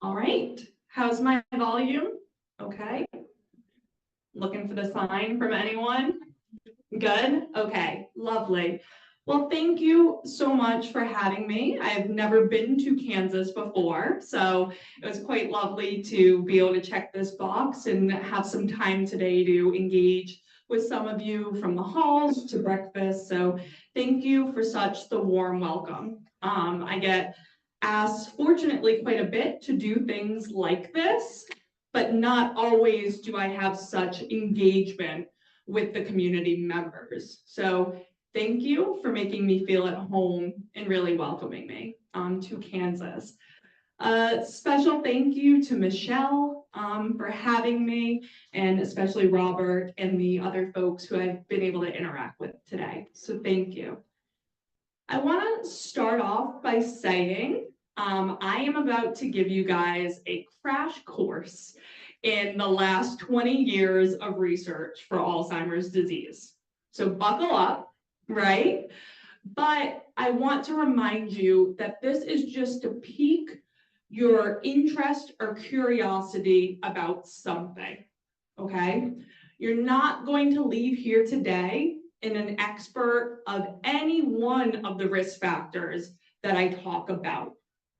All right, how's my volume? Okay. Looking for the sign from anyone? Good? Okay, lovely. Well, thank you so much for having me. I have never been to Kansas before, so it was quite lovely to be able to check this box and have some time today to engage with some of you from the halls to breakfast. So thank you for such the warm welcome. I get asked, fortunately, quite a bit to do things like this, but not always do I have such engagement with the community members. So thank you for making me feel at home and really welcoming me to Kansas. Special thank you to Michelle for having me, and especially Robert and the other folks who I've been able to interact with today. So thank you. I want to start off by saying I am about to give you guys a crash course in the last 20 years of research for Alzheimer's disease. So buckle up, right? But I want to remind you that this is just to pique your interest or curiosity about something, okay? You're not going to leave here today in an expert of any one of the risk factors that I talk about,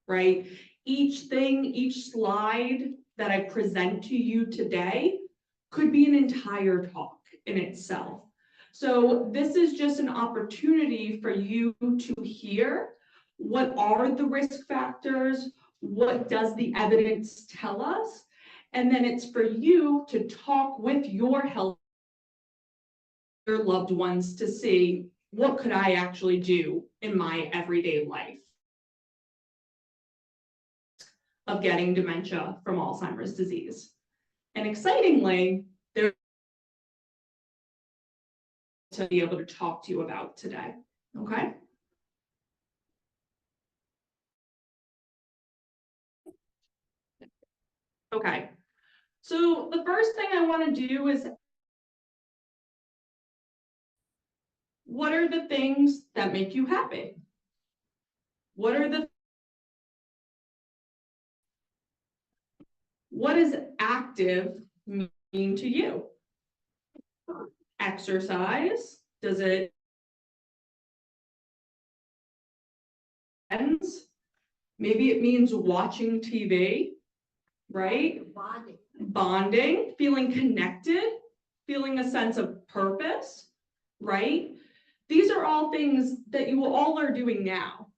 right? Each thing, each slide that I present to you today could be an entire talk in itself. So this is just an opportunity for you to hear what are the risk factors, what does the evidence tell us, and then it's for you to talk with your health, your loved ones, to see what could I actually do in my everyday life of getting dementia from Alzheimer's disease. And excitingly, they're to be able to talk to you about today, okay? Okay, so the first thing I want to do is, what are the things that make you happy? What does active mean to you? Exercise, does it ends? Maybe it means watching TV, right? Bonding, feeling connected, feeling a sense of purpose, right? These are all things that you all are doing now.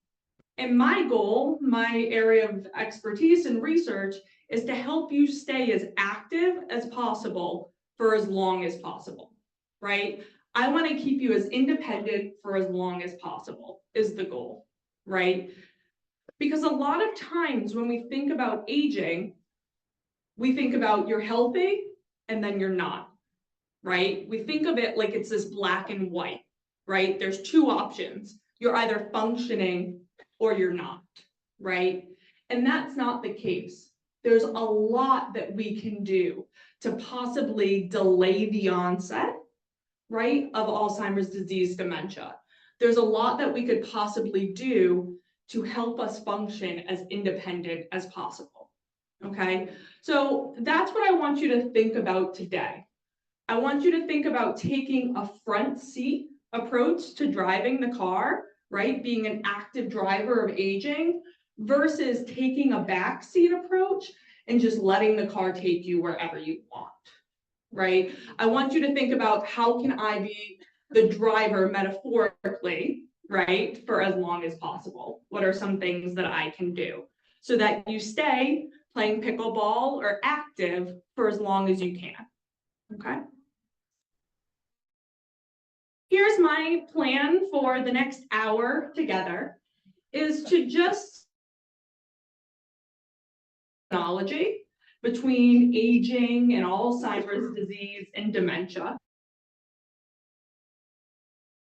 And my goal, my area of expertise and research, is to help you stay as active as possible for as long as possible, right? I want to keep you as independent for as long as possible is the goal, right? Because a lot of times when we think about aging, we think about you're healthy and then you're not, right? We think of it like it's this black and white, right? There's two options. You're either functioning or you're not, right? And that's not the case. There's a lot that we can do to possibly delay the onset, right, of Alzheimer's disease dementia. There's a lot that we could possibly do to help us function as independent as possible, okay? So that's what I want you to think about today. I want you to think about taking a front seat approach to driving the car, right? Being an active driver of aging versus taking a back seat approach and just letting the car take you wherever you want, right? I want you to think about how can I be the driver metaphorically, right, for as long as possible? What are some things that I can do so that you stay playing pickleball or active for as long as you can, okay? Here's my plan for the next hour together is to just technology between aging and Alzheimer's disease and dementia.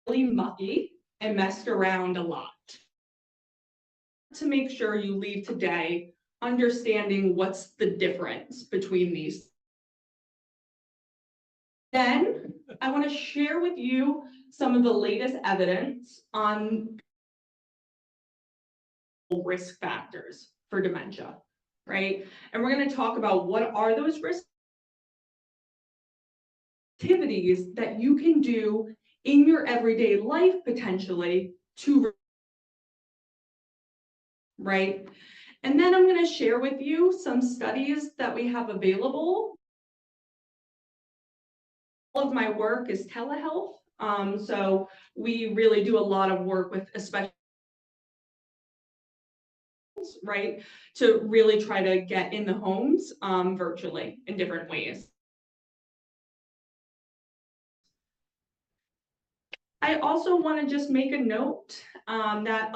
Really mucky and messed around a lot to make sure you leave today understanding what's the difference between these. Then I want to share with you some of the latest evidence on risk factors for dementia. right? And we're going to talk about what are those risk activities that you can do in your everyday life potentially to, right? And then I'm going to share with you some studies that we have available. All of my work is telehealth. So we really do a lot of work with especially, right, to really try to get in the homes virtually in different ways. I also want to just make a note that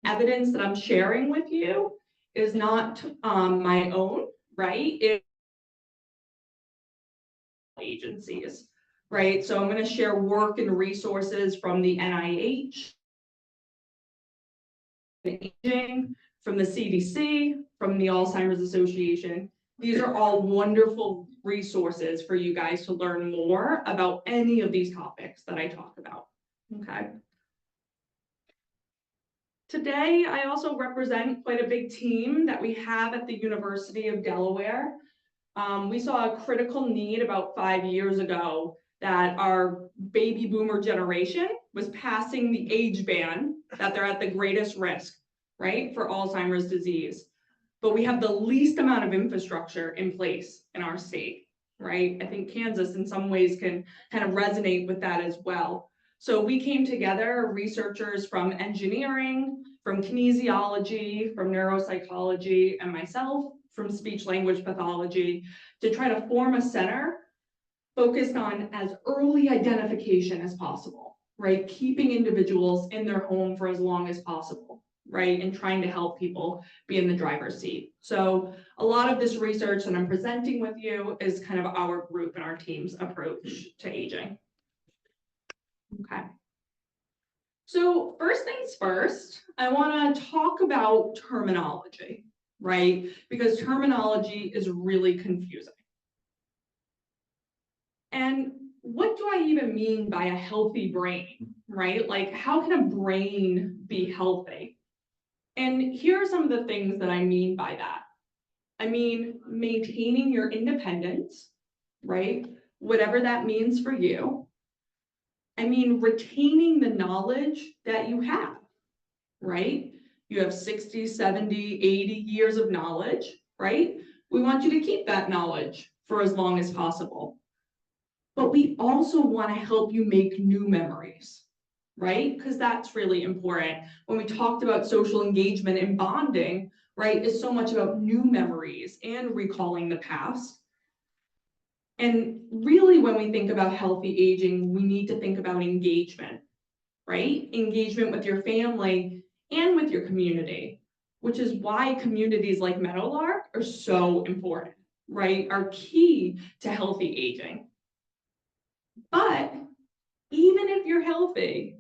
evidence that I'm sharing with you is not my own, right? It's agencies, right? So I'm going to share work and resources from the NIH, from the CDC, from the Alzheimer's Association. These are all wonderful resources for you guys to learn more about any of these topics that I talk about, okay? Today, I also represent quite a big team that we have at the University of Delaware. We saw a critical need about 5 years ago that our baby boomer generation was passing the age band that they're at the greatest risk, right, for Alzheimer's disease. But we have the least amount of infrastructure in place in our state, right? I think Kansas in some ways can kind of resonate with that as well. So we came together, researchers from engineering, from kinesiology, from neuropsychology, and myself from speech language pathology to try to form a center focused on as early identification as possible, right? Keeping individuals in their home for as long as possible, right? And trying to help people be in the driver's seat. So a lot of this research that I'm presenting with you is kind of our group and our team's approach to aging. Okay. So first things first, I want to talk about terminology, right? Because terminology is really confusing. And what do I even mean by a healthy brain, right? Like, how can a brain be healthy? And here are some of the things that I mean by that. I mean, maintaining your independence, right? Whatever that means for you. I mean, retaining the knowledge that you have, right? You have 60, 70, 80 years of knowledge, right? We want you to keep that knowledge for as long as possible. But we also want to help you make new memories, right? Because that's really important. When we talked about social engagement and bonding, right, it's so much about new memories and recalling the past. And really, when we think about healthy aging, we need to think about engagement, right? Engagement with your family and with your community, which is why communities like Meadowlark are so important, right? Are key to healthy aging. But even if you're healthy,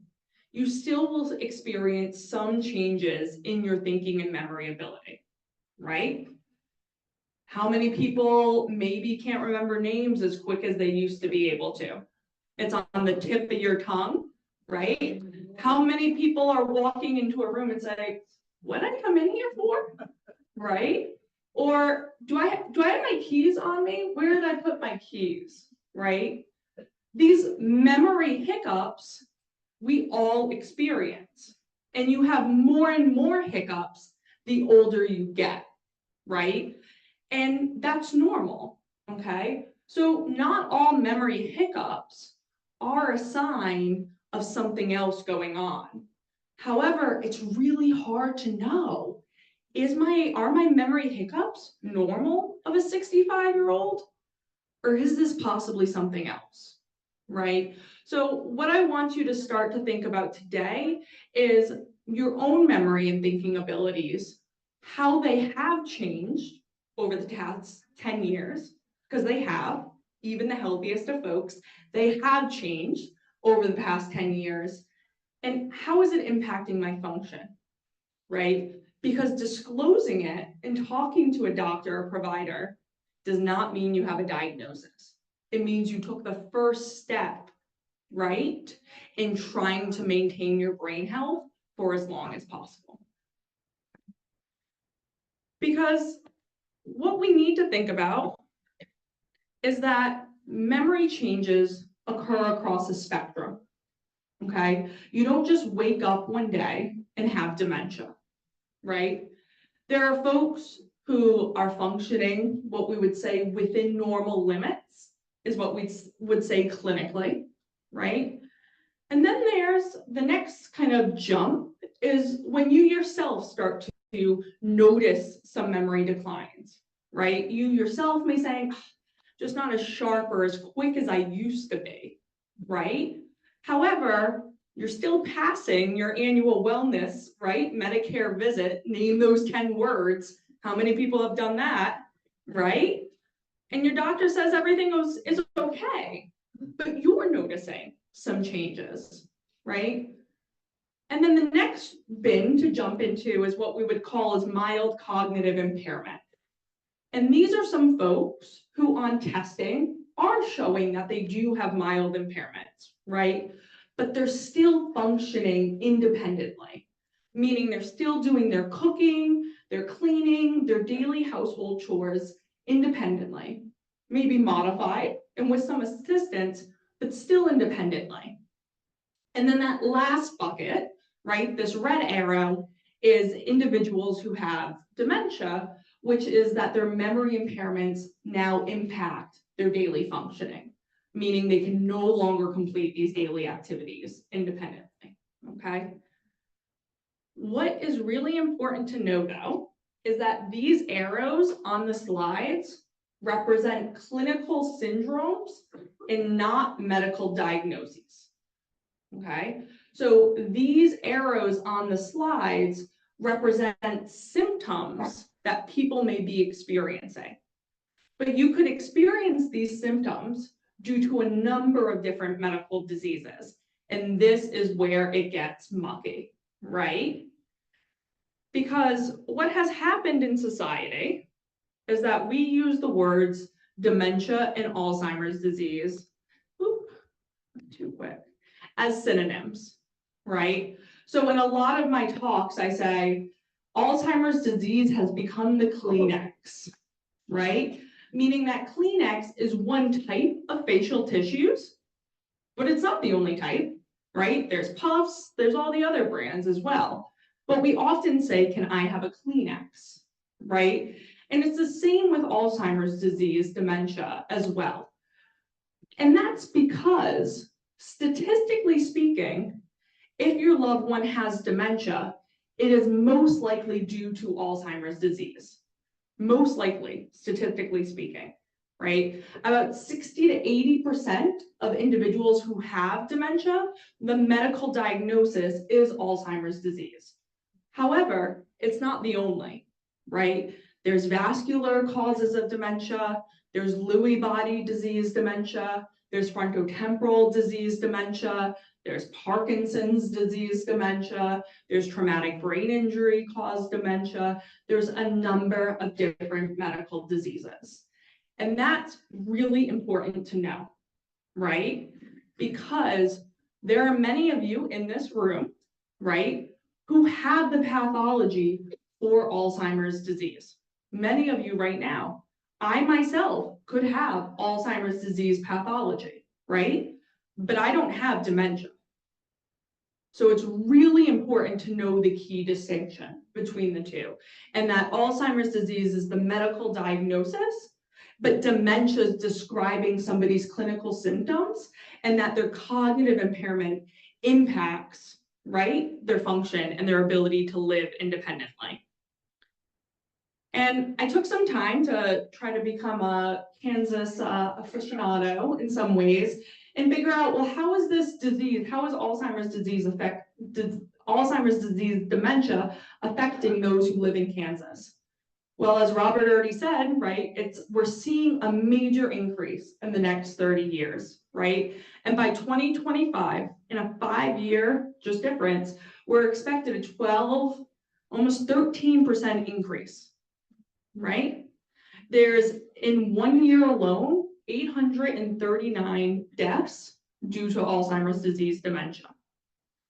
you still will experience some changes in your thinking and memory ability, right? How many people maybe can't remember names as quick as they used to be able to? It's on the tip of your tongue, right? How many people are walking into a room and say, what did I come in here for? Right? Or do I have my keys on me? Where did I put my keys? Right? These memory hiccups we all experience. And you have more and more hiccups the older you get, right? And that's normal, okay? So not all memory hiccups are a sign of something else going on. However, it's really hard to know, are my memory hiccups normal of a 65-year-old? Or is this possibly something else, right? So what I want you to start to think about today is your own memory and thinking abilities, how they have changed over the past 10 years, because they have, even the healthiest of folks, they have changed over the past 10 years. And how is it impacting my function, right? Because disclosing it and talking to a doctor or provider does not mean you have a diagnosis. It means you took the first step, right, in trying to maintain your brain health for as long as possible. Because what we need to think about is that memory changes occur across a spectrum, okay? You don't just wake up one day and have dementia, right? There are folks who are functioning, what we would say within normal limits, is what we would say clinically, right? And then there's the next kind of jump is when you yourself start to notice some memory declines, right? You yourself may say, just not as sharp or as quick as I used to be, right? However, you're still passing your annual wellness, right? Medicare visit, name those 10 words. How many people have done that, right? And your doctor says everything is okay, but you're noticing some changes, right? And then the next bin to jump into is what we would call as mild cognitive impairment. And these are some folks who on testing are showing that they do have mild impairments, right? But they're still functioning independently, meaning they're still doing their cooking, their cleaning, their daily household chores independently, maybe modified and with some assistance, but still independently. And then that last bucket, right, this red arrow is individuals who have dementia, which is that their memory impairments now impact their daily functioning, meaning they can no longer complete these daily activities independently, okay? What is really important to know though, is that these arrows on the slides represent clinical syndromes and not medical diagnoses, okay? So these arrows on the slides represent symptoms that people may be experiencing. But you could experience these symptoms due to a number of different medical diseases. And this is where it gets mucky, right? Because what has happened in society is that we use the words dementia and Alzheimer's disease, too quick, as synonyms, right? So in a lot of my talks, I say, Alzheimer's disease has become the Kleenex, right? Meaning that Kleenex is one type of facial tissues, but it's not the only type, right? There's Puffs, there's all the other brands as well. But we often say, can I have a Kleenex, right? And it's the same with Alzheimer's disease, dementia as well. And that's because, statistically speaking, if your loved one has dementia, it is most likely due to Alzheimer's disease. Most likely, statistically speaking, right? About 60 to 80% of individuals who have dementia, the medical diagnosis is Alzheimer's disease. However, it's not the only, right? There's vascular causes of dementia, there's Lewy body disease dementia, there's frontotemporal disease dementia, there's Parkinson's disease dementia, there's traumatic brain injury caused dementia, there's a number of different medical diseases. And that's really important to know, right? Because there are many of you in this room, right, who have the pathology for Alzheimer's disease. Many of you right now, I myself could have Alzheimer's disease pathology, right? But I don't have dementia. So it's really important to know the key distinction between the two, and that Alzheimer's disease is the medical diagnosis, but dementia is describing somebody's clinical symptoms and that their cognitive impairment impacts, right, their function and their ability to live independently. And I took some time to try to become a Kansas aficionado in some ways and figure out, well, how is this disease, how is Alzheimer's disease dementia affecting those who live in Kansas? Well, as Robert already said, right, we're seeing a major increase in the next 30 years, right? And by 2025, in a 5-year just difference, we're expected a 12, almost 13% increase, right? There's, in 1 year alone, 839 deaths due to Alzheimer's disease dementia,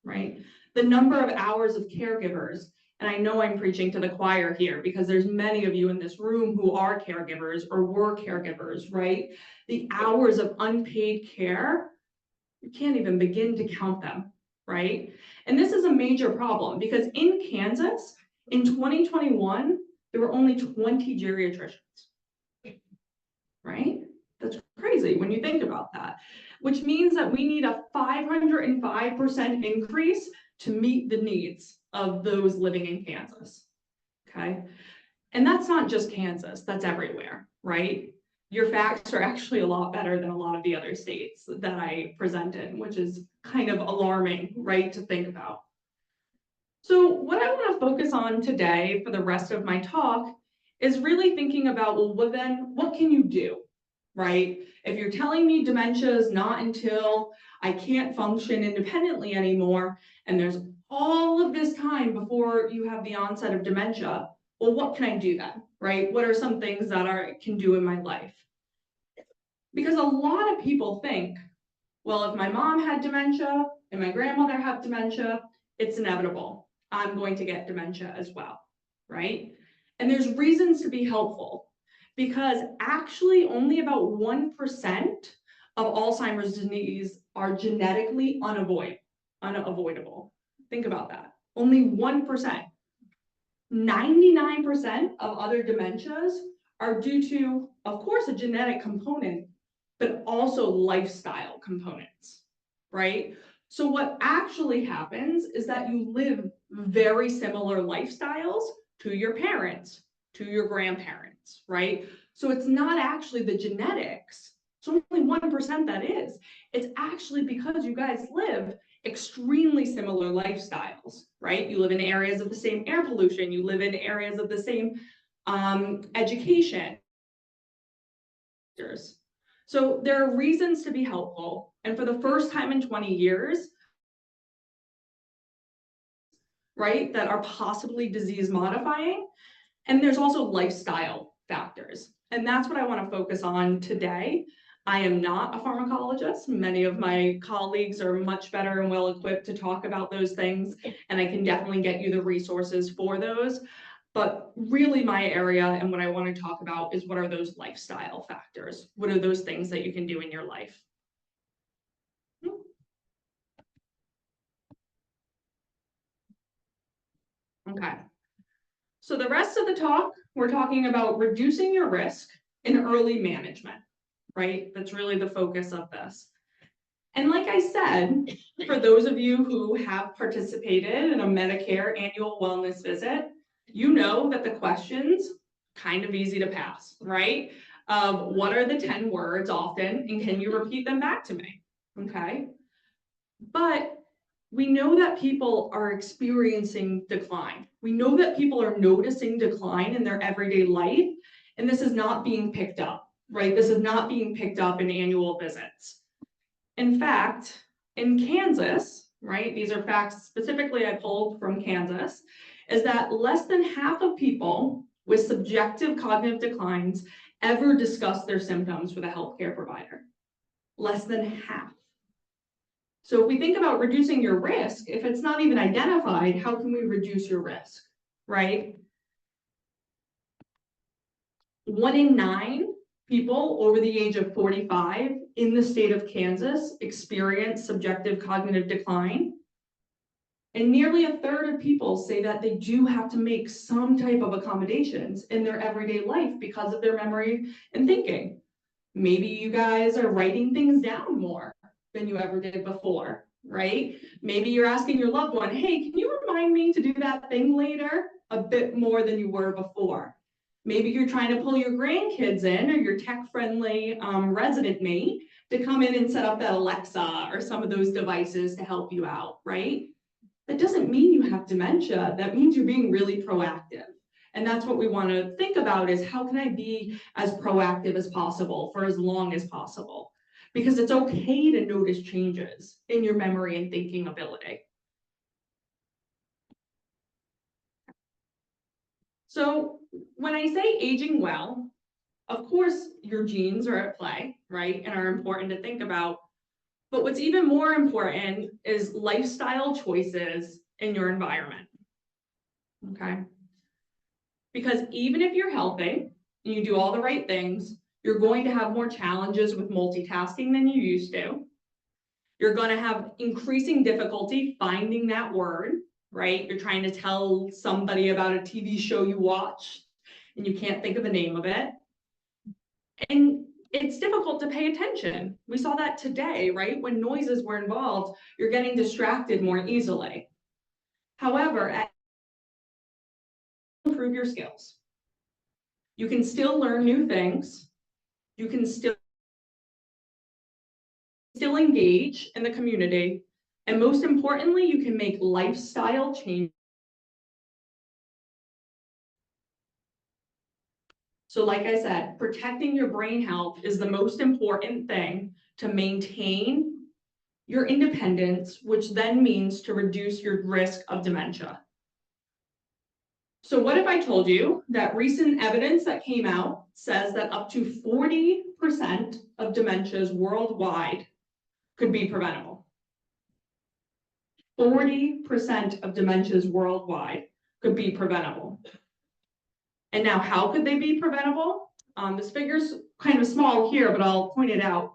right? The number of hours of caregivers and I know I'm preaching to the choir here because there's many of you in this room who are caregivers or were caregivers, right? The hours of unpaid care, you can't even begin to count them, right? And this is a major problem because in Kansas, in 2021, there were only 20 geriatricians, right? That's crazy when you think about that, which means that we need a 505% increase to meet the needs of those living in Kansas, okay? And that's not just Kansas, that's everywhere, right? Your facts are actually a lot better than a lot of the other states that I presented, which is kind of alarming, right, to think about. So what I want to focus on today for the rest of my talk is really thinking about, well, then what can you do, right? If you're telling me dementia is not until I can't function independently anymore, and there's all of this time before you have the onset of dementia, well, what can I do then, right? What are some things that I can do in my life? Because a lot of people think, well, if my mom had dementia and my grandmother had dementia, it's inevitable. I'm going to get dementia as well, right? And there's reasons to be helpful because actually only about 1% of Alzheimer's disease are genetically unavoidable. Think about that. Only 1%. 99% of other dementias are due to, of course, a genetic component, but also lifestyle components, right? So what actually happens is that you live very similar lifestyles to your parents, to your grandparents, right? So it's not actually the genetics. It's only 1% that is. It's actually because you guys live extremely similar lifestyles, right? You live in areas of the same air pollution, you live in areas of the same education. So there are reasons to be helpful. And for the first time in 20 years, right, that are possibly disease modifying. And there's also lifestyle factors. And that's what I want to focus on today. I am not a pharmacologist. Many of my colleagues are much better and well equipped to talk about those things. And I can definitely get you the resources for those. But really my area and what I want to talk about is what are those lifestyle factors? What are those things that you can do in your life? Okay. So the rest of the talk, we're talking about reducing your risk in early management, right? That's really the focus of this. And like I said, for those of you who have participated in a Medicare annual wellness visit, you know that the questions kind of easy to pass, right? What are the 10 words often, and can you repeat them back to me? Okay. But we know that people are experiencing decline. We know that people are noticing decline in their everyday life, and this is not being picked up, right? This is not being picked up in annual visits. In fact, in Kansas, right, these are facts specifically I pulled from Kansas, is that less than half of people with subjective cognitive declines ever discuss their symptoms with a healthcare provider. Less than half. So if we think about reducing your risk, if it's not even identified, how can we reduce your risk, right? 1 in 9 people over the age of 45 in the state of Kansas experience subjective cognitive decline. And nearly a third of people say that they do have to make some type of accommodations in their everyday life because of their memory and thinking. Maybe you guys are writing things down more than you ever did before, right? Maybe you're asking your loved one, hey, can you remind me to do that thing later? A bit more than you were before. Maybe you're trying to pull your grandkids in or your tech-friendly resident mate to come in and set up that Alexa or some of those devices to help you out, right? That doesn't mean you have dementia. That means you're being really proactive. And that's what we want to think about is how can I be as proactive as possible for as long as possible? Because it's okay to notice changes in your memory and thinking ability. So when I say aging well, of course, your genes are at play, right? And are important to think about. But what's even more important is lifestyle choices in your environment. okay? Because even if you're healthy and you do all the right things, you're going to have more challenges with multitasking than you used to. You're going to have increasing difficulty finding that word, right? You're trying to tell somebody about a TV show you watch and you can't think of the name of it. And it's difficult to pay attention. We saw that today, right? When noises were involved, you're getting distracted more easily. However, improve your skills. You can still learn new things. You can still engage in the community. And most importantly, you can make lifestyle change. So like I said, protecting your brain health is the most important thing to maintain your independence, which then means to reduce your risk of dementia. So what if I told you that recent evidence that came out says that up to 40% of dementias worldwide could be preventable? 40% of dementias worldwide could be preventable. And now how could they be preventable? This figure's kind of small here, but I'll point it out.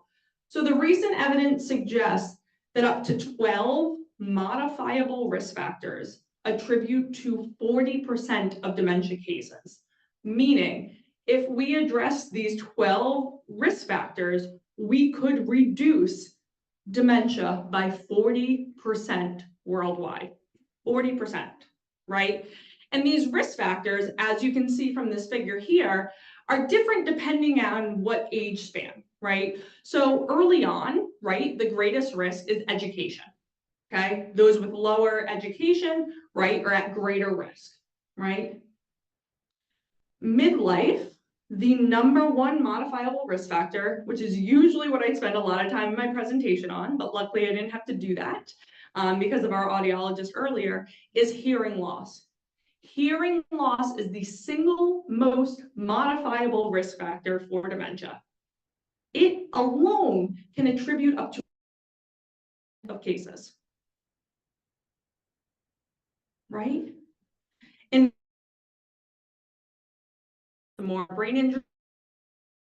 So the recent evidence suggests that up to 12 modifiable risk factors attribute to 40% of dementia cases. Meaning, if we address these 12 risk factors, we could reduce dementia by 40% worldwide. 40%, right? And these risk factors, as you can see from this figure here, are different depending on what age span, right? So early on, right, the greatest risk is education, okay? Those with lower education, right, are at greater risk, right? Midlife, the number one modifiable risk factor, which is usually what I spend a lot of time in my presentation on, but luckily I didn't have to do that because of our audiologist earlier, is hearing loss. Hearing loss is the single most modifiable risk factor for dementia. It alone can attribute up to of cases, right? And the more brain injury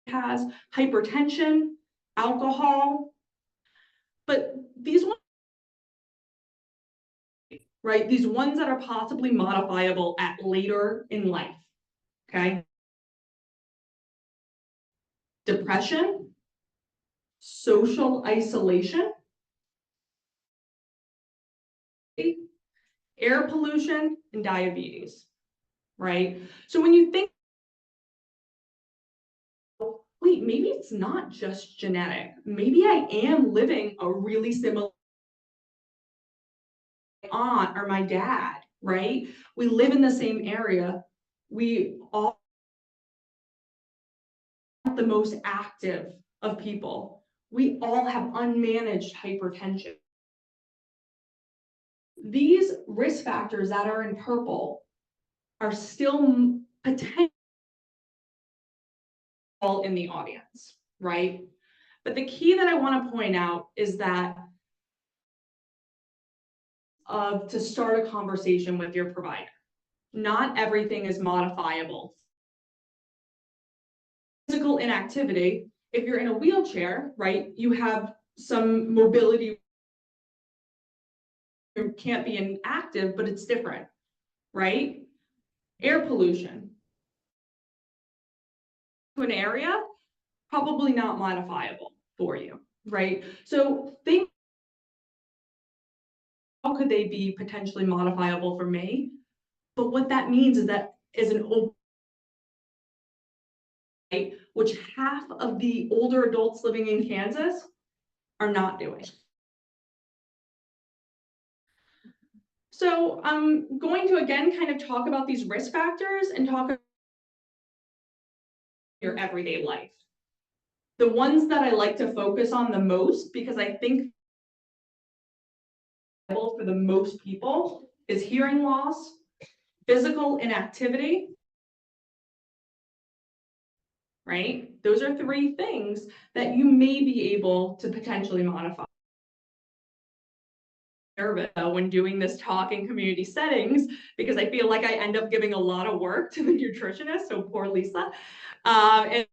has, hypertension, alcohol, but these ones, right? These ones that are possibly modifiable at later in life, okay? Depression, social isolation, air pollution, and diabetes, right? So when you think, wait, maybe it's not just genetic. Maybe I am living a really similar aunt or my dad, right? We live in the same area. We all are the most active of people. We all have unmanaged hypertension. These risk factors that are in purple are still potential in the audience, right? But the key that I want to point out is that to start a conversation with your provider. Not everything is modifiable. Physical inactivity, if you're in a wheelchair, right, you have some mobility. You can't be inactive, but it's different, right? Air pollution. To an area, probably not modifiable for you, right? So think, how could they be potentially modifiable for me? But what that means is that is an open, right, which half of the older adults living in Kansas are not doing. So I'm going to again kind of talk about these risk factors and talk about your everyday life. The ones that I like to focus on the most, because I think for the most people, is hearing loss, physical inactivity, right? Those are three things that you may be able to potentially modify. nervous when doing this talk in community settings because I feel like I end up giving a lot of work to the nutritionist, so poor Lisa. And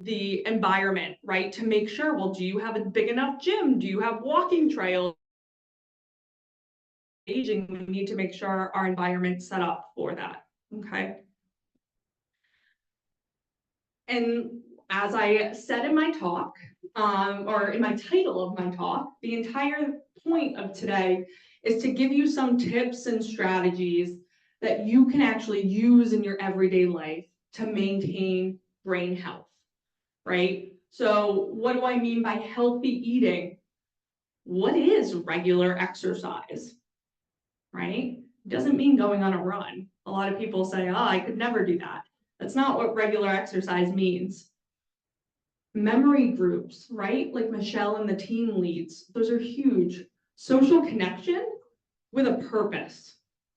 the environment, right? To make sure, well, do you have a big enough gym? Do you have walking trails? We need to make sure our environment's set up for that, okay? And as I said in my talk, or in my title of my talk, the entire point of today is to give you some tips and strategies that you can actually use in your everyday life to maintain brain health, right? So what do I mean by healthy eating? What is regular exercise, right? It doesn't mean going on a run. A lot of people say, oh, I could never do that. That's not what regular exercise means. Memory groups, right? Like Michelle and the team leads, those are huge. Social connection with a purpose,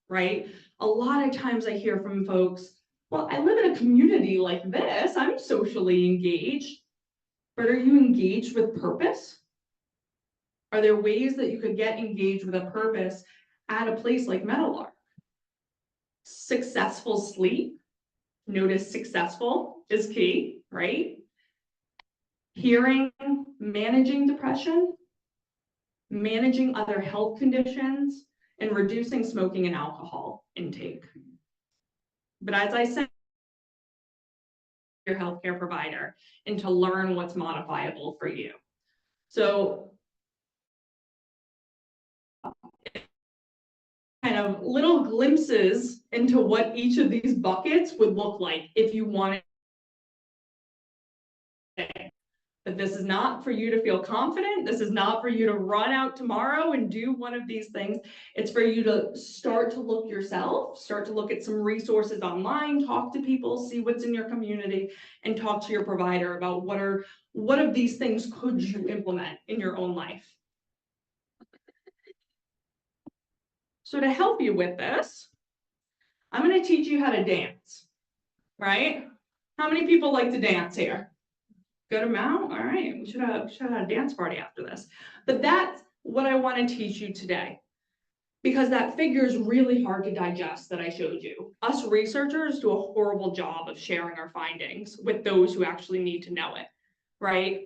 right? A lot of times I hear from folks, well, I live in a community like this, I'm socially engaged, but are you engaged with purpose? Are there ways that you could get engaged with a purpose at a place like Meadowlark? Successful sleep. Notice successful is key, right? Hearing, managing depression, managing other health conditions, and reducing smoking and alcohol intake. But as I said, your healthcare provider and to learn what's modifiable for you. So kind of little glimpses into what each of these buckets would look like if you wanted. But this is not for you to feel confident. This is not for you to run out tomorrow and do one of these things. It's for you to start to look yourself, start to look at some resources online, talk to people, see what's in your community, and talk to your provider about what of these things could you implement in your own life. So to help you with this, I'm going to teach you how to dance, right? How many people like to dance here? Good amount? All right, we should have a dance party after this. But that's what I want to teach you today, because that figure is really hard to digest that I showed you. Us researchers do a horrible job of sharing our findings with those who actually need to know it, right?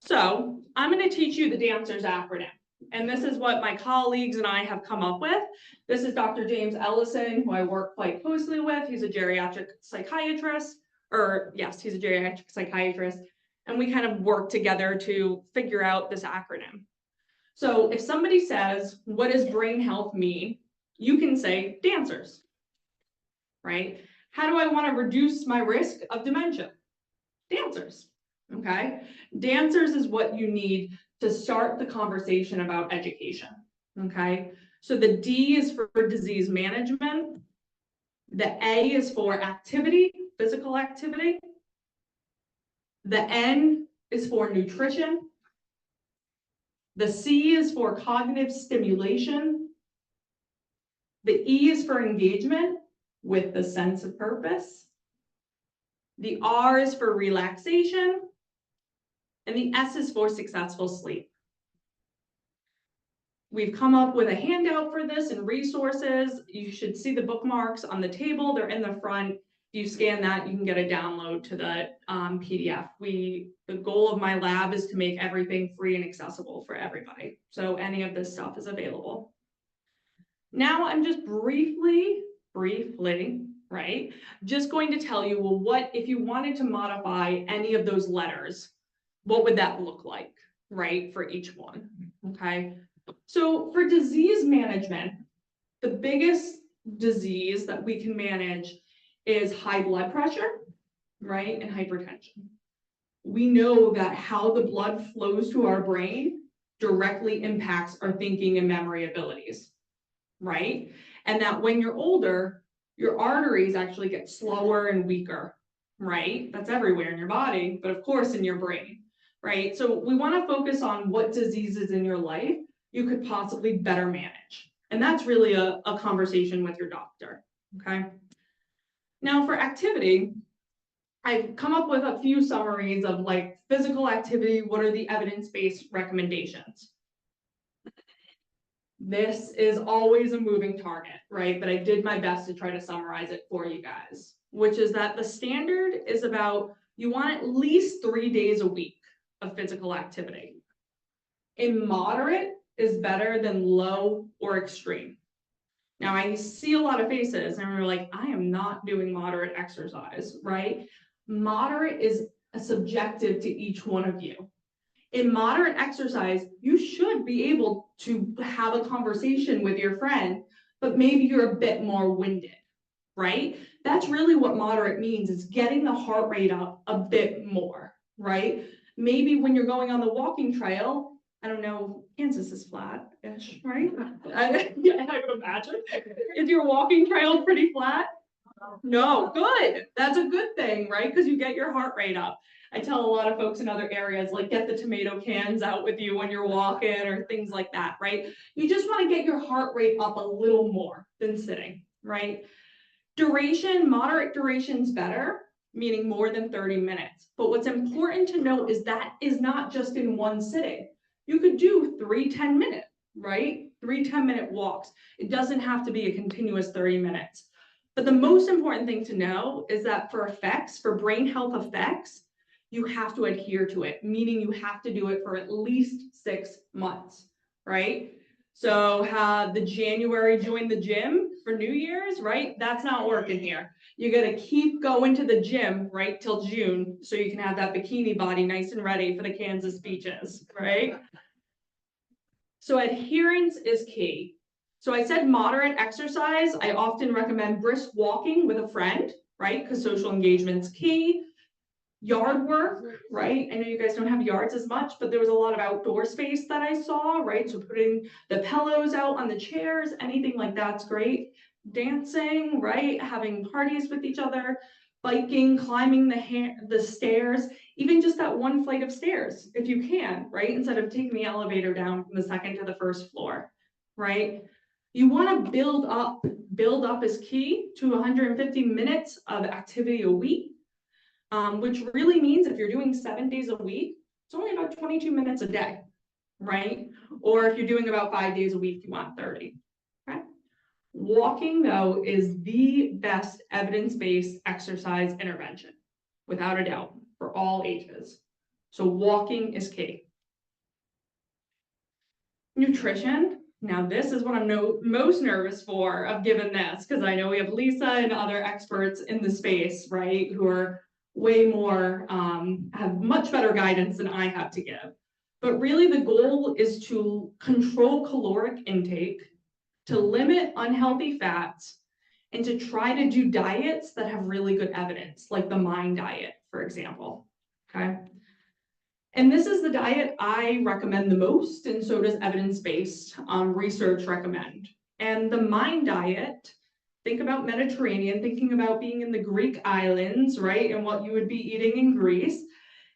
So I'm going to teach you the DANCERS acronym. And this is what my colleagues and I have come up with. This is Dr. James Ellison, who I work quite closely with. He's a geriatric psychiatrist, or yes, he's a geriatric psychiatrist. And we kind of work together to figure out this acronym. So if somebody says, what does brain health mean? You can say DANCERS, right? How do I want to reduce my risk of dementia? DANCERS, okay? DANCERS is what you need to start the conversation about education, okay? So the D is for disease management. The A is for activity, physical activity. The N is for nutrition. The C is for cognitive stimulation. The E is for engagement with the sense of purpose. The R is for relaxation. And the S is for successful sleep. We've come up with a handout for this and resources. You should see the bookmarks on the table. They're in the front. If you scan that, you can get a download to the PDF. The goal of my lab is to make everything free and accessible for everybody. So any of this stuff is available. Now I'm just briefly, right, just going to tell you, well, what if you wanted to modify any of those letters, what would that look like, right, for each one, okay? So for disease management, the biggest disease that we can manage is high blood pressure, right, and hypertension. We know that how the blood flows to our brain directly impacts our thinking and memory abilities, right? And that when you're older, your arteries actually get slower and weaker, right? That's everywhere in your body, but of course in your brain, right? So we want to focus on what diseases in your life you could possibly better manage. And that's really a conversation with your doctor, okay? Now for activity, I've come up with a few summaries of like physical activity. What are the evidence-based recommendations? This is always a moving target, right? But I did my best to try to summarize it for you guys, which is that the standard is about you want at least 3 days a week of physical activity. In moderate is better than low or extreme. Now I see a lot of faces and we're like, I am not doing moderate exercise, right? Moderate is a subjective to each one of you. In moderate exercise, you should be able to have a conversation with your friend, but maybe you're a bit more winded, right? That's really what moderate means, is getting the heart rate up a bit more, right? Maybe when you're going on the walking trail, I don't know, Kansas is flat-ish, right? I would imagine. Is your walking trail pretty flat? No, good. That's a good thing, right? Because you get your heart rate up. I tell a lot of folks in other areas, like, get the tomato cans out with you when you're walking or things like that, right? You just want to get your heart rate up a little more than sitting, right? Duration, moderate duration's better, meaning more than 30 minutes. But what's important to note is that is not just in one sitting. You could do 3 10-minute, right? 3 10-minute walks. It doesn't have to be a continuous 30 minutes. But the most important thing to know is that for effects, for brain health effects, you have to adhere to it, meaning you have to do it for at least 6 months, right? So the January join the gym for New Year's, right? That's not working here. You got to keep going to the gym, right, till June, so you can have that bikini body nice and ready for the Kansas beaches, right? So adherence is key. So I said moderate exercise. I often recommend brisk walking with a friend, right? Because social engagement's key. Yard work, right? I know you guys don't have yards as much, but there was a lot of outdoor space that I saw, right? So putting the pillows out on the chairs, anything like that's great. Dancing, right? Having parties with each other, biking, climbing the stairs, even just that one flight of stairs, if you can, right? Instead of taking the elevator down from the second to the first floor, right? You want to build up. Build up is key to 150 minutes of activity a week. Which really means if you're doing 7 days a week, it's only about 22 minutes a day, right? Or if you're doing about 5 days a week, you want 30, okay? Walking, though, is the best evidence-based exercise intervention, without a doubt, for all ages. So walking is key. Nutrition. Now, this is what I'm most nervous for of giving this, because I know we have Lisa and other experts in the space, right, who are way more, have much better guidance than I have to give. But really the goal is to control caloric intake, to limit unhealthy fats, and to try to do diets that have really good evidence, like the MIND diet, for example, okay? And this is the diet I recommend the most, and so does evidence-based research recommend. And the MIND diet, think about Mediterranean, thinking about being in the Greek islands, right? And what you would be eating in Greece.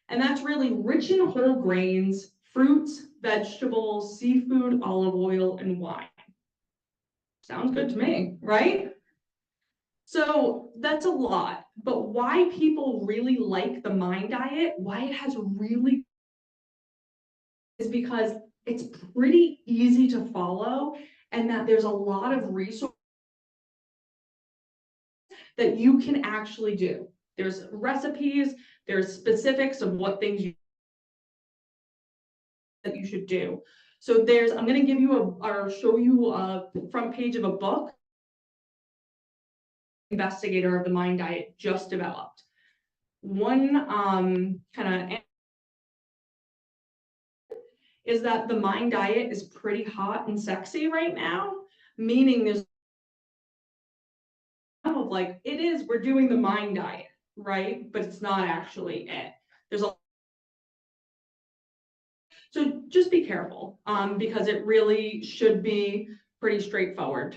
And that's really rich in whole grains, fruits, vegetables, seafood, olive oil, and wine. Sounds good to me, right? So that's a lot, but why people really like the MIND diet, why it has really, is because it's pretty easy to follow and that there's a lot of resources that you can actually do. There's recipes, there's specifics of what things that you should do. So I'm going to give you or show you a front page of a book investigator of the MIND diet just developed. One kind of is that the MIND diet is pretty hot and sexy right now, meaning there's of like, it is, we're doing the MIND diet, right? But it's not actually it. There's a So just be careful because it really should be pretty straightforward.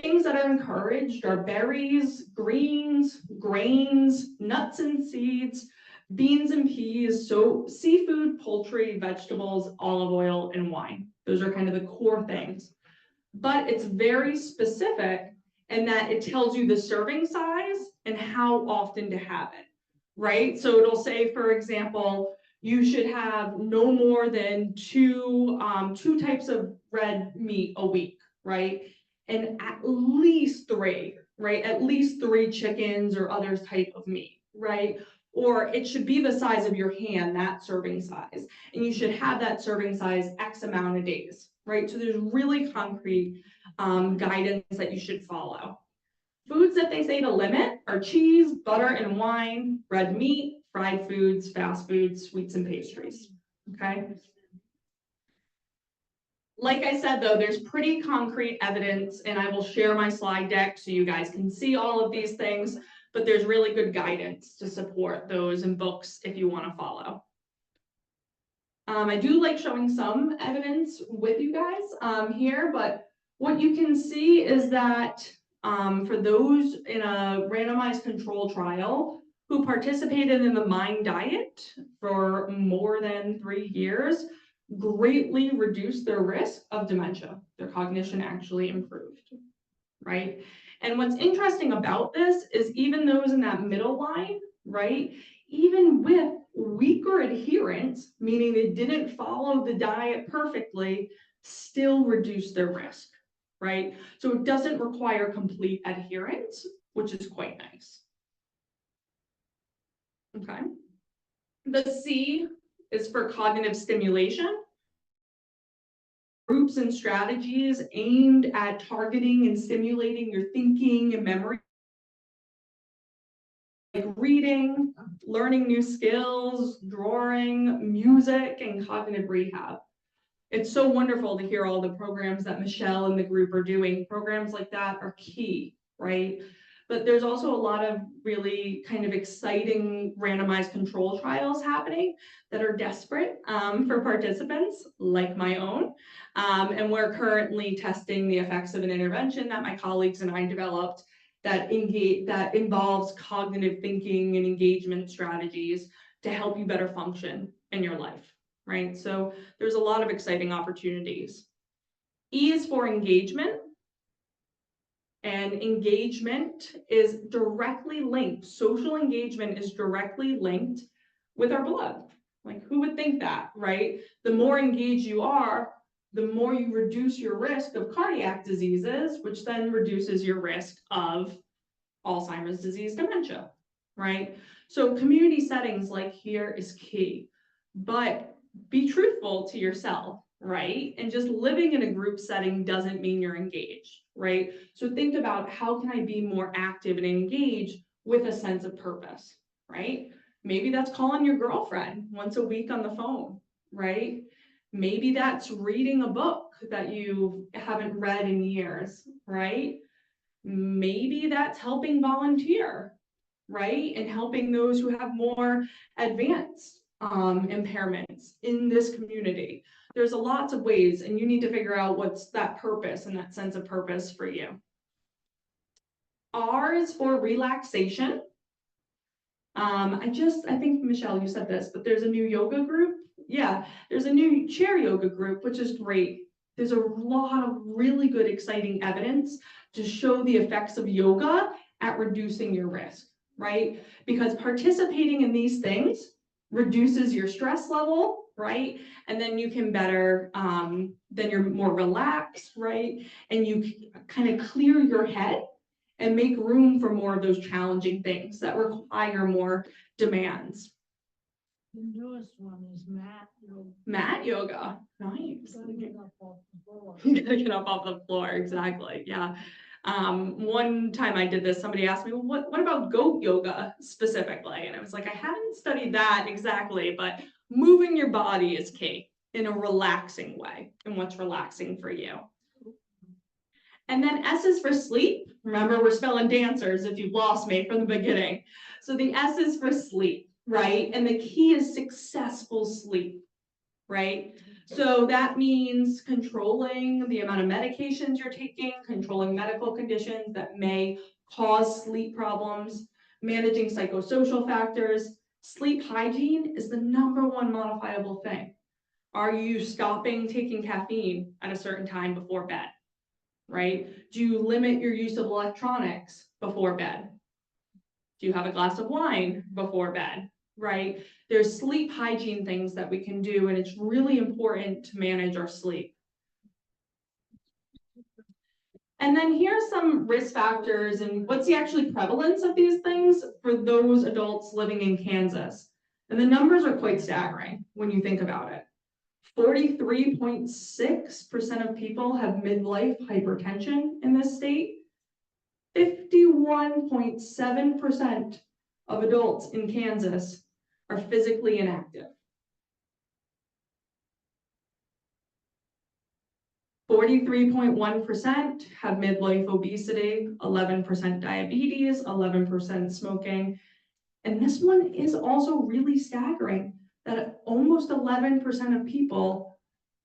Things that are encouraged are berries, greens, grains, nuts and seeds, beans and peas, so seafood, poultry, vegetables, olive oil, and wine. Those are kind of the core things. But it's very specific in that it tells you the serving size and how often to have it, right? So it'll say, for example, you should have no more than two types of red meat a week, right? And at least three, right? At least three chickens or other type of meat, right? Or it should be the size of your hand, that serving size. And you should have that serving size X amount of days, right? So there's really concrete guidance that you should follow. Foods that they say to limit are cheese, butter and wine, red meat, fried foods, fast foods, sweets and pastries, okay? Like I said, though, there's pretty concrete evidence, and I will share my slide deck so you guys can see all of these things, but there's really good guidance to support those in books if you want to follow. I do like showing some evidence with you guys here, but what you can see is that for those in a randomized control trial who participated in the MIND diet for more than 3 years, greatly reduced their risk of dementia. Their cognition actually improved, right? And what's interesting about this is even those in that middle line, right? Even with weaker adherence, meaning they didn't follow the diet perfectly, still reduce their risk, right? So it doesn't require complete adherence, which is quite nice. Okay. The C is for cognitive stimulation. Groups and strategies aimed at targeting and stimulating your thinking and memory, like reading, learning new skills, drawing, music, and cognitive rehab. It's so wonderful to hear all the programs that Michelle and the group are doing. Programs like that are key, right? But there's also a lot of really kind of exciting randomized control trials happening that are desperate for participants, like my own. And we're currently testing the effects of an intervention that my colleagues and I developed that involves cognitive thinking and engagement strategies to help you better function in your life, right? So there's a lot of exciting opportunities. E is for engagement. And engagement is directly linked. Social engagement is directly linked with our blood. Like, who would think that, right? The more engaged you are, the more you reduce your risk of cardiac diseases, which then reduces your risk of Alzheimer's disease, dementia, right? So community settings like here is key, but be truthful to yourself, right? And just living in a group setting doesn't mean you're engaged, right? So think about how can I be more active and engaged with a sense of purpose, right? Maybe that's calling your girlfriend once a week on the phone, right? Maybe that's reading a book that you haven't read in years, right? Maybe that's helping volunteer, right? And helping those who have more advanced impairments in this community. There's lots of ways, and you need to figure out what's that purpose and that sense of purpose for you. R is for relaxation. I think, Michelle, you said this, but there's a new yoga group. Yeah, there's a new chair yoga group, which is great. There's a lot of really good, exciting evidence to show the effects of yoga at reducing your risk, right? Because participating in these things reduces your stress level, right? And then you can better, then you're more relaxed, right? And you kind of clear your head and make room for more of those challenging things that require more demands. The newest one is mat yoga. Mat yoga, nice. Gotta get up off the floor. You gotta get up off the floor, exactly, yeah. One time I did this, somebody asked me, well, what about goat yoga specifically? And I was like, I haven't studied that exactly, but moving your body is key in a relaxing way, and what's relaxing for you. And then S is for sleep. Remember, we're spelling dancers if you've lost me from the beginning. So the S is for sleep, right? And the key is successful sleep, right? So that means controlling the amount of medications you're taking, controlling medical conditions that may cause sleep problems, managing psychosocial factors. Sleep hygiene is the #1 modifiable thing. Are you stopping taking caffeine at a certain time before bed? Right? Do you limit your use of electronics before bed? Do you have a glass of wine before bed, right? There's sleep hygiene things that we can do, and it's really important to manage our sleep. And then here's some risk factors and what's the actually prevalence of these things for those adults living in Kansas. And the numbers are quite staggering when you think about it. 43.6% of people have midlife hypertension in this state. 51.7% of adults in Kansas are physically inactive. 43.1% have midlife obesity, 11% diabetes, 11% smoking. And this one is also really staggering that almost 11% of people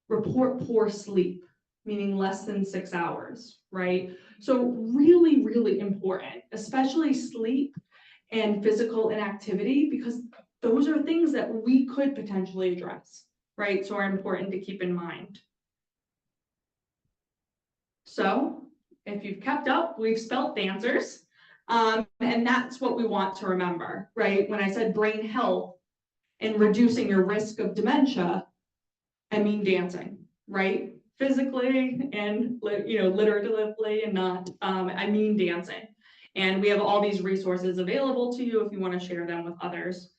report poor sleep, meaning less than 6 hours, right? So really, really important, especially sleep and physical inactivity, because those are things that we could potentially address, right? So are important to keep in mind. So if you've kept up, we've spelt dancers. And that's what we want to remember, right? When I said brain health and reducing your risk of dementia, I mean dancing, right? Physically and literatively and not, I mean dancing. And we have all these resources available to you if you want to share them with others.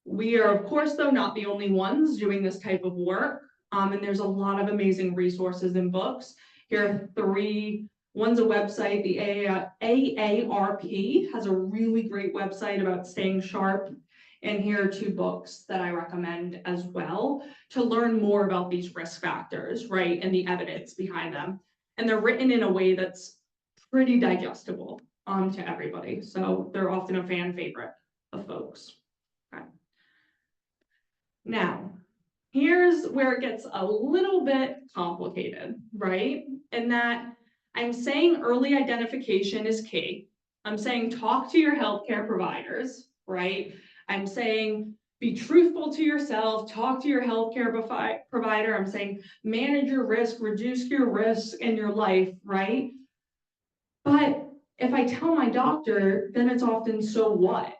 We are, of course, though, not the only ones doing this type of work. And there's a lot of amazing resources and books. Here are 3. One's a website, the AARP has a really great website about staying sharp. And here are 2 books that I recommend as well to learn more about these risk factors, right? And the evidence behind them. And they're written in a way that's pretty digestible to everybody. So they're often a fan favorite of folks. Okay. Now, here's where it gets a little bit complicated, right? In that I'm saying early identification is key. I'm saying talk to your healthcare providers, right? I'm saying be truthful to yourself, talk to your healthcare provider. I'm saying manage your risk, reduce your risk in your life, right? But if I tell my doctor, then it's often so what?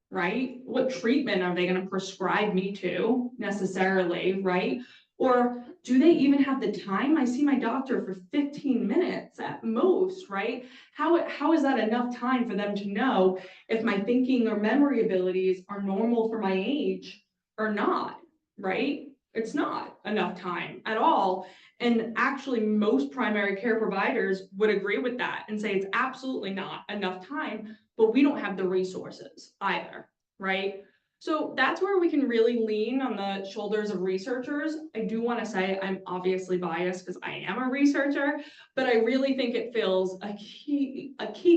Right? What treatment are they going to prescribe me to necessarily, right? Or do they even have the time? I see my doctor for 15 minutes at most, right? How is that enough time for them to know if my thinking or memory abilities are normal for my age or not, right? It's not enough time at all. And actually, most primary care providers would agree with that and say it's absolutely not enough time, but we don't have the resources either, right? So that's where we can really lean on the shoulders of researchers. I do want to say I'm obviously biased because I am a researcher, but I really think it fills a key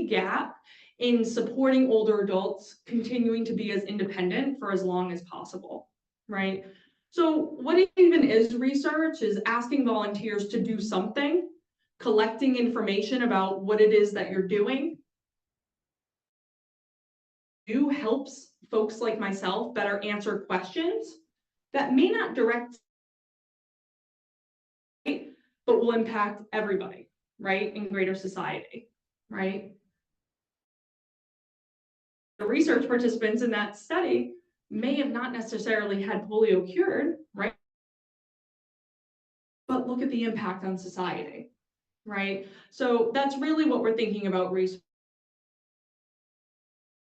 gap in supporting older adults continuing to be as independent for as long as possible, right? So what even is research is asking volunteers to do something, collecting information about what it is that you're doing. Helps folks like myself better answer questions that may not direct, but will impact everybody, right, in greater society, right? The research participants in that study may have not necessarily had polio cured, right? But look at the impact on society, right? So that's really what we're thinking about research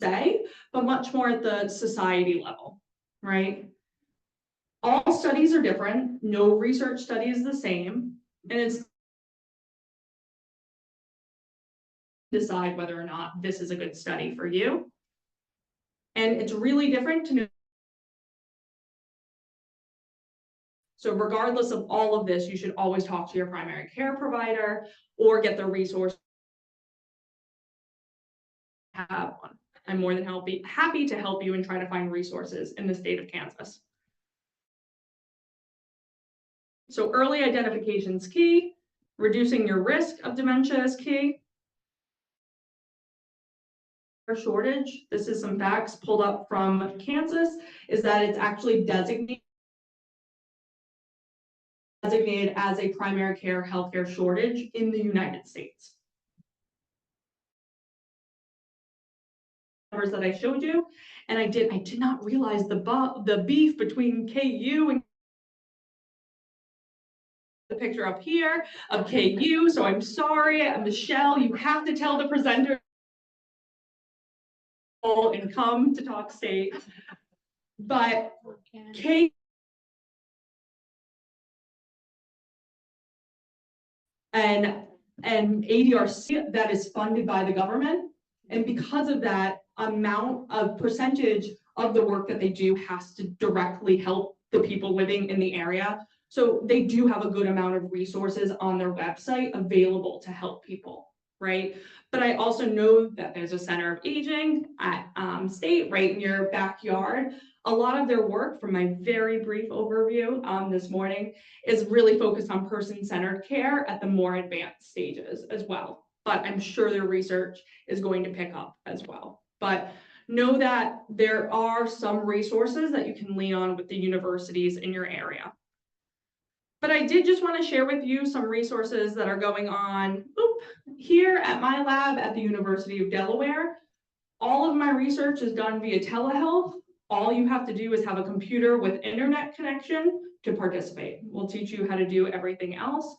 today, but much more at the society level, right? All studies are different. No research study is the same, and it's decide whether or not this is a good study for you. And it's really different to know. So regardless of all of this, you should always talk to your primary care provider or get the resource. Have one. I'm more than happy to help you and try to find resources in the state of Kansas. So early identification is key. Reducing your risk of dementia is key. Shortage, this is some facts pulled up from Kansas, is that it's actually designated as a primary care healthcare shortage in the United States. numbers that I showed you. And I did not realize the beef between KU and the picture up here of KU. So I'm sorry, Michelle, you have to tell the presenter and come to Talk State. But KU and ADRC that is funded by the government. And because of that, amount of percentage of the work that they do has to directly help the people living in the area. So they do have a good amount of resources on their website available to help people, right? But I also know that there's a center of aging at State right in your backyard. A lot of their work, from my very brief overview this morning, is really focused on person-centered care at the more advanced stages as well. But I'm sure their research is going to pick up as well. But know that there are some resources that you can lean on with the universities in your area. But I did just want to share with you some resources that are going on here at my lab at the University of Delaware. All of my research is done via telehealth. All you have to do is have a computer with internet connection to participate. We'll teach you how to do everything else.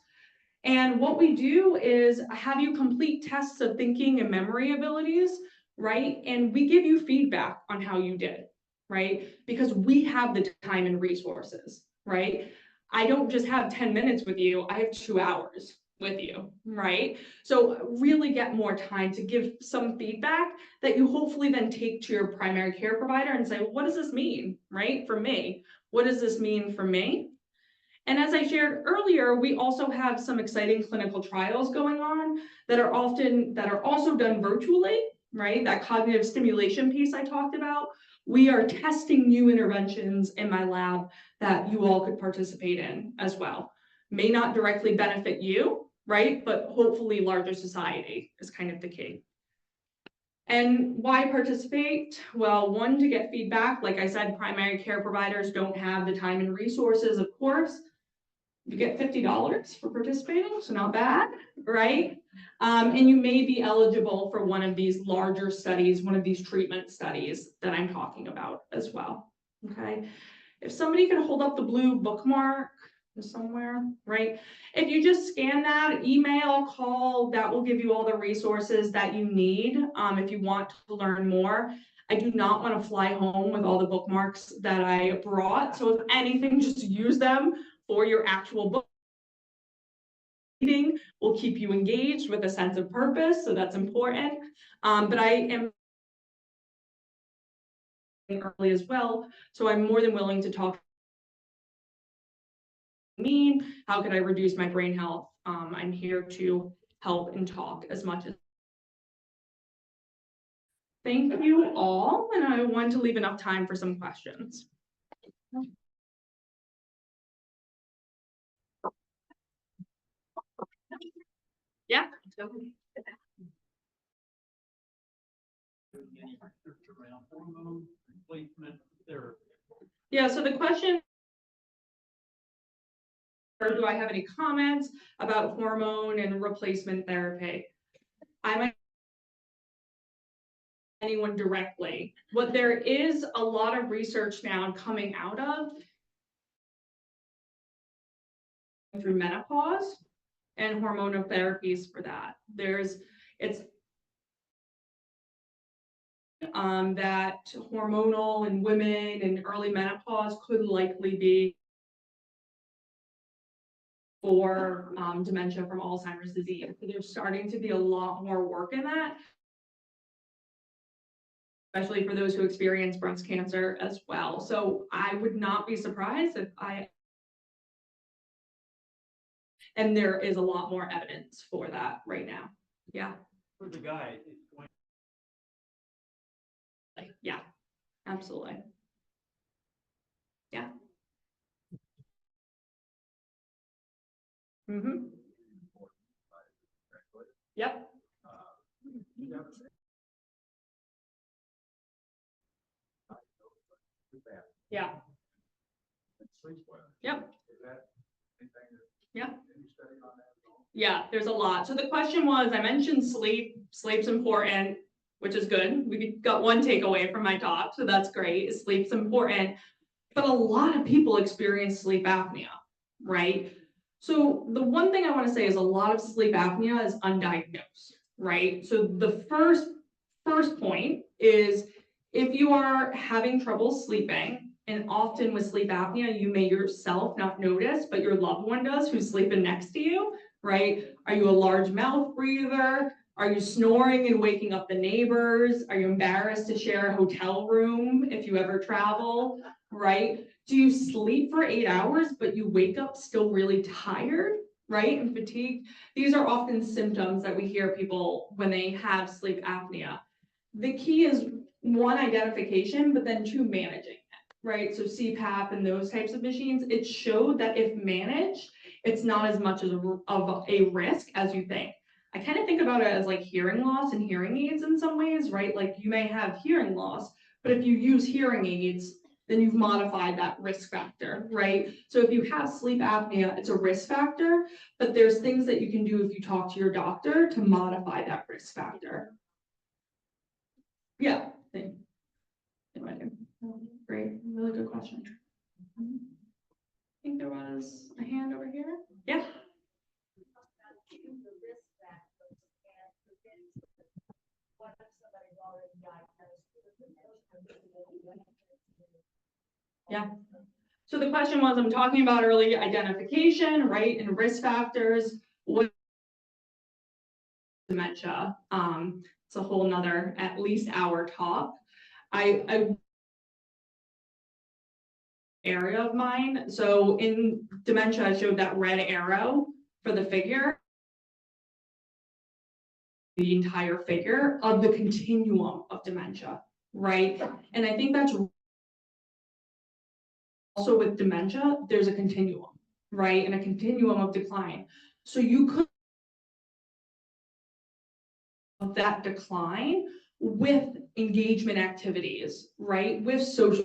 And what we do is have you complete tests of thinking and memory abilities, right? And we give you feedback on how you did, right? Because we have the time and resources, right? I don't just have 10 minutes with you, I have 2 hours with you, right? So really get more time to give some feedback that you hopefully then take to your primary care provider and say, well, what does this mean, right? For me, what does this mean for me? And as I shared earlier, we also have some exciting clinical trials going on that are also done virtually, right? That cognitive stimulation piece I talked about. We are testing new interventions in my lab that you all could participate in as well. May not directly benefit you, right? But hopefully larger society is kind of the key. And why participate? Well, one, to get feedback. Like I said, primary care providers don't have the time and resources, of course. You get $50 for participating, so not bad, right? And you may be eligible for one of these larger studies, one of these treatment studies that I'm talking about as well, okay? If somebody could hold up the blue bookmark somewhere, right? If you just scan that, email, call, that will give you all the resources that you need if you want to learn more. I do not want to fly home with all the bookmarks that I brought. So if anything, just use them for your actual book. Reading will keep you engaged with a sense of purpose, so that's important. But I am early as well, so I'm more than willing to talk. How could I reduce my brain health? I'm here to help and talk as much as. Thank you all, and I want to leave enough time for some questions. Yeah. Yeah, so the question, or do I have any comments about hormone and replacement therapy? I might anyone directly. What there is a lot of research now coming out of through menopause and hormonal therapies for that. It's that hormonal in women and early menopause could likely be for dementia from Alzheimer's disease. So there's starting to be a lot more work in that, especially for those who experience breast cancer as well. So I would not be surprised if and there is a lot more evidence for that right now. Yeah. For the guy. Yeah, absolutely. Yeah. Mm-hmm. Yep. Yeah. Yep. Yeah. Yeah, there's a lot. So the question was, I mentioned sleep. Sleep's important. which is good. We got one takeaway from my talk, so that's great. Sleep's important, but a lot of people experience sleep apnea, right? So the one thing I want to say is a lot of sleep apnea is undiagnosed, right? So the first point is if you are having trouble sleeping, and often with sleep apnea, you may yourself not notice, but your loved one does who's sleeping next to you, right? Are you a large mouth breather? Are you snoring and waking up the neighbors? Are you embarrassed to share a hotel room if you ever travel, right? Do you sleep for 8 hours, but you wake up still really tired, right? And fatigued? These are often symptoms that we hear people when they have sleep apnea. The key is one, identification, but then two, managing it, right? So CPAP and those types of machines, it showed that if managed, it's not as much of a risk as you think. I kind of think about it as like hearing loss and hearing aids in some ways, right? Like you may have hearing loss, but if you use hearing aids, then you've modified that risk factor, right? So if you have sleep apnea, it's a risk factor, but there's things that you can do if you talk to your doctor to modify that risk factor. Yeah, thank you. Great, really good question. I think there was a hand over here. Yeah. Yeah. So the question was, I'm talking about early identification, right, and risk factors. What dementia? It's a whole nother at least hour talk. I area of mine. So in dementia, I showed that red arrow for the figure. The entire figure of the continuum of dementia, right? And I think that's also with dementia, there's a continuum, right? And a continuum of decline. So you could have that decline with engagement activities, right? With social,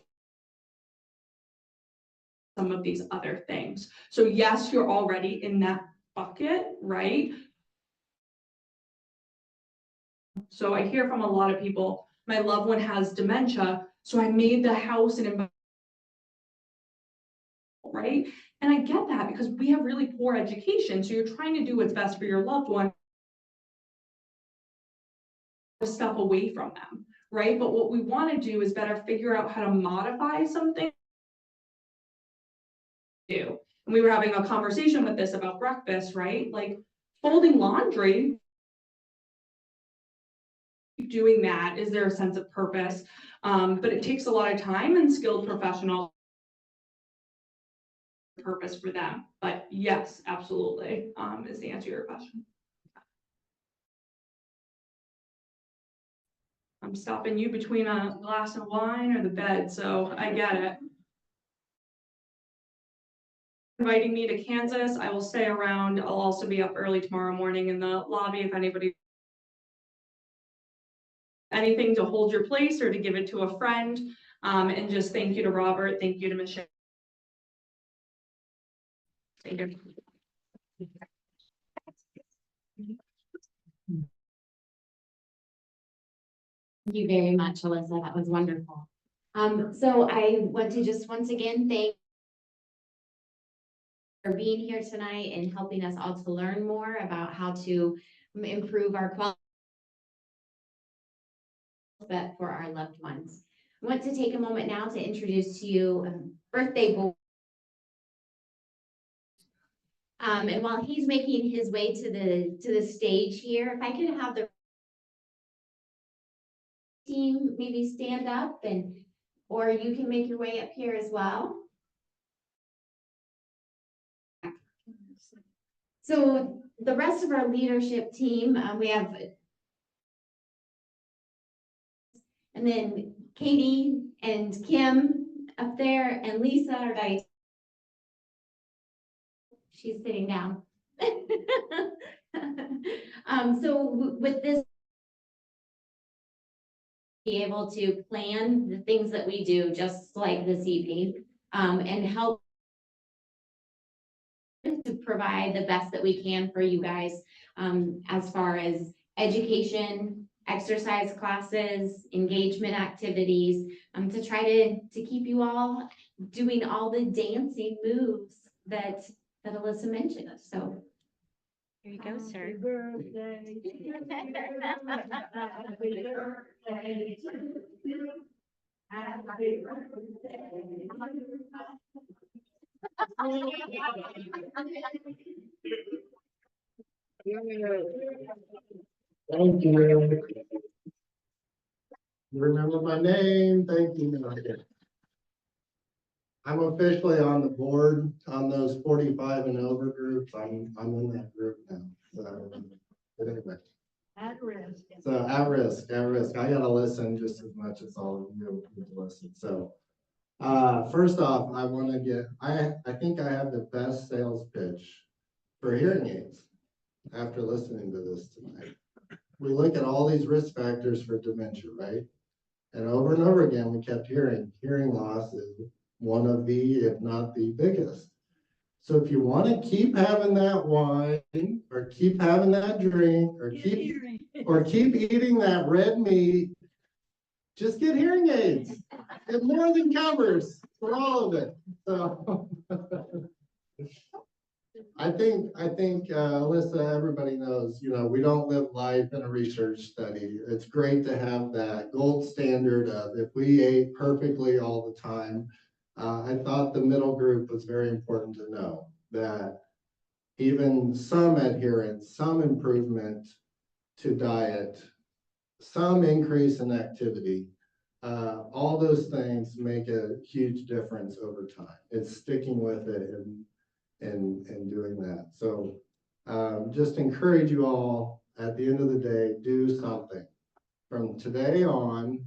some of these other things. So yes, you're already in that bucket, right? So I hear from a lot of people, my loved one has dementia, so I made the house an environment, right? And I get that because we have really poor education. So you're trying to do what's best for your loved one, stuff away from them, right? But what we want to do is better figure out how to modify something. And we were having a conversation with this about breakfast, right? Like folding laundry, doing that, is there a sense of purpose? But it takes a lot of time and skilled professional purpose for them. But yes, absolutely, is the answer to your question. I'm stopping you between a glass of wine or the bed, so I get it. Inviting me to Kansas, I will stay around. I'll also be up early tomorrow morning in the lobby if anybody anything to hold your place or to give it to a friend. And just thank you to Robert, thank you to Michelle. Thank you. Thank you very much, Alyssa. That was wonderful. So I want to just once again thank for being here tonight and helping us all to learn more about how to improve our quality for our loved ones. I want to take a moment now to introduce to you birthday boy. And while he's making his way to the stage here, if I could have the team maybe stand up or you can make your way up here as well. So the rest of our leadership team, we have, and then Katie and Kim up there, and Lisa, our dietitian. She's sitting down. So with this, be able to plan the things that we do, just like this evening, and help to provide the best that we can for you guys, as far as education, exercise classes, engagement activities, to try to keep you all doing all the dancing moves that Alyssa mentioned. So here you go, Happy sir. birthday to you. Happy birthday to you. Happy Thank you. You remember my name, thank you. I'm officially on the board on those 45 and over groups. I'm in that group now. So, but anyway, At risk. so at risk. I gotta listen just as much as all of you need to listen. So, first off, I think I have the best sales pitch for hearing aids after listening to this tonight. We look at all these risk factors for dementia, right? And over again, we kept hearing loss is one of the, if not the biggest. So if you want to keep having that wine, or keep having that drink, or keep eating that red meat, just get hearing aids. It more than covers for all of it. So I think, Alyssa, everybody knows, we don't live life in a research study. It's great to have that gold standard of if we ate perfectly all the time. I thought the middle group was very important to know that even some adherence, some improvement to diet, some increase in activity, all those things make a huge difference over time. It's sticking with it and doing that. So just encourage you all at the end of the day, do something. From today on,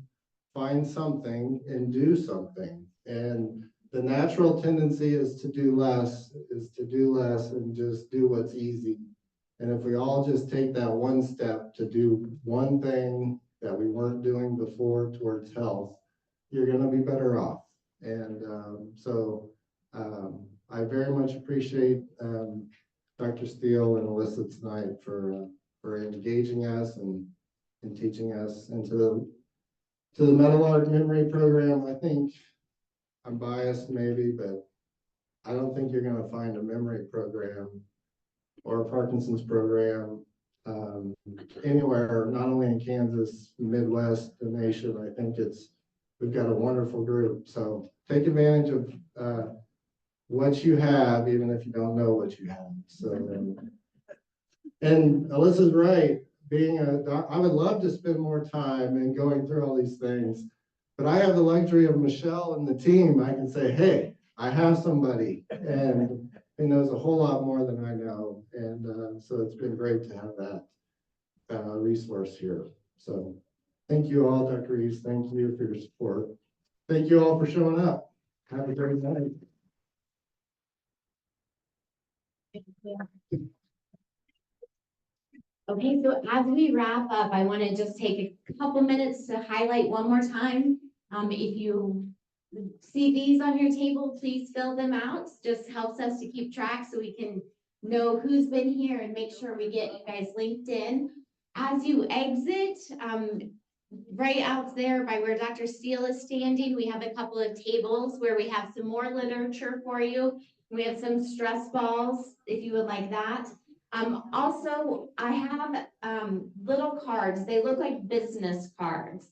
find something and do something. And the natural tendency is to do less and just do what's easy. And if we all just take that one step to do one thing that we weren't doing before towards health, you're going to be better off. And I very much appreciate Dr. Steele and Alyssa tonight for engaging us and teaching us into the Metalart Memory Program. I think I'm biased maybe, but I don't think you're going to find a memory program or a Parkinson's program anywhere, not only in Kansas, Midwest, the nation. I think we've got a wonderful group. So take advantage of what you have, even if you don't know what you have. So, and Alyssa's right. I would love to spend more time in going through all these things, but I have the luxury of Michelle and the team. I can say, hey, I have somebody, and he knows a whole lot more than I know. And so it's been great to have that resource here. So thank you all, Dr. Reeves. Thank you for your support. Thank you all for showing up. Have a great night. Okay, so as we wrap up, I want to just take a couple minutes to highlight one more time. If you see these on your table, please fill them out. Just helps us to keep track so we can know who's been here and make sure we get you guys linked in. As you exit, right out there by where Dr. Steele is standing, we have a couple of tables where we have some more literature for you. We have some stress balls if you would like that. Also, I have little cards. They look like business cards.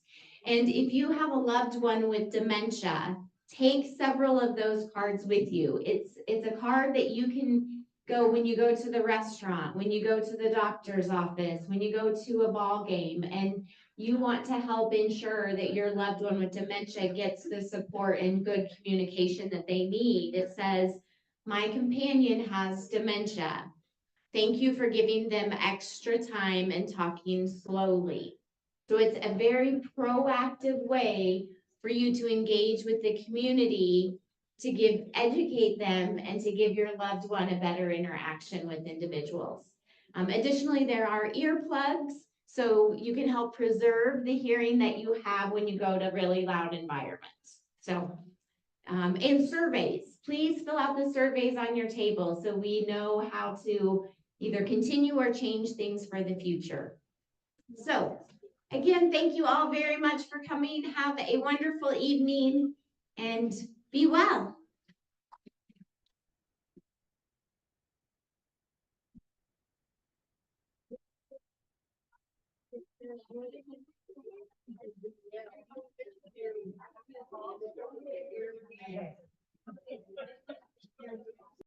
And if you have a loved one with dementia, take several of those cards with you. It's a card that you can go when you go to the restaurant, when you go to the doctor's office, when you go to a ball game, and you want to help ensure that your loved one with dementia gets the support and good communication that they need. It says, my companion has dementia. Thank you for giving them extra time and talking slowly. So it's a very proactive way for you to engage with the community, to educate them and to give your loved one a better interaction with individuals. Additionally, there are earplugs, so you can help preserve the hearing that you have when you go to really loud environments. So, and surveys, please fill out the surveys on your table so we know how to either continue or change things for the future. So Again, thank you all very much for coming. Have a wonderful evening and be well.